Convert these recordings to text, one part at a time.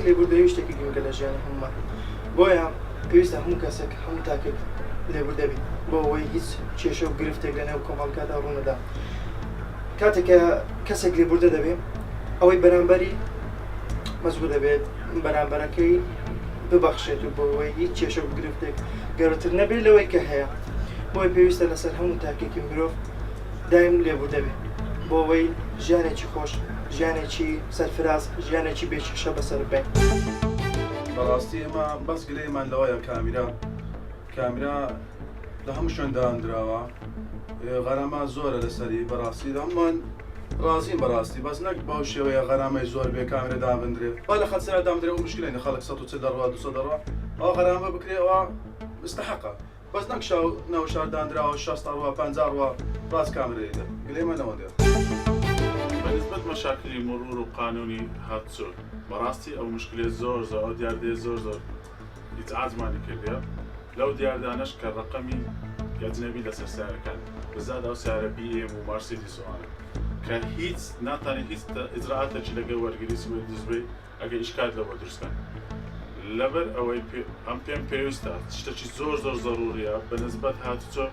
لێبوردەوی شتێکی گرنگە لە ژیانی هەمومان بۆیە پێویستە هەموو کەسێک هەموو تاکێک لێبوردەبێت بۆ ئەوەی هیچ کێشە و گرفتێک لە نێو کۆمەڵگادا ڕوونەدا کاتێک کە کەسێک لێبوردە دەبێت ئەوەی بەرامبەری مەزبوط دەبێت بەرامبەرەکەی ببەخشێت و بۆ ئەوەی هیچ کێشە و گرفتێک گەورەتر نەبێت لەوەی کە هەیە بۆی پێویستە لەسەر هەموو تاکێکی مرۆڤ دایم لێبوردە بێت بۆ ئەوەی ژیانێکی خۆش ژیانێکی سەرفراز ژیانێکی بێکێشە بەسەر بێت بەڕاستی ئێمە بەس گلەیمان لەوەیە کامیرا لە هەموو شوێندا دراوە غەرامە زۆرە لەسەری بەڕاستی هەمومان ڕازین بەڕاستی بەس نەک بەو شێوەیە غەرامەی زۆر بێ کامێرە دابدرێت با لە خەلسەرا دامدرێت و مشکلێنە خەڵک 140 دەڕوا 200 دەڕوا ئەوە غەرامە بکرێەوە مستحقە بەس نەک ناو شاردانراوە 60 ڕوا 50 ڕوا ڕاست کامرێدە گلەیمانەوە دێت بەنسبەت مەشاکلی مرور و قانونی هاتچۆ بەڕاستی ئەو مشکلێت زۆر ئەو دیاردێ زۆر هیچ ئازمانی کردێ لەو دیاردانەش کە ڕقەمی ئەجنەبی لەسەر سیارەکان بزاد ئەو سیارە BM و مارسیدیسوانە کە هیچ ناتوانێت هیچ ئیجرعاتێکی لەگەڵ وەرگریسی دەستبێت ئەگەر ئیشکات لەوە دروستکەن لەبەر ئەوەی ئەم پێم پێویستە شتێکی زۆر ضروریە بەنسبەت هاتوچۆ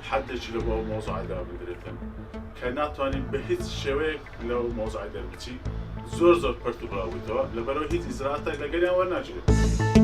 حدێکی لە بۆ مۆزوعدا بدرێتن کە ناتوانین بە هیچ شێوەیەک لەو مۆزوعی دەربچی زۆر پەرت و بڵاویتەوە لەبەرەوە هیچ ئیجرعاتێک لەگەڵیان وەرناگیرێت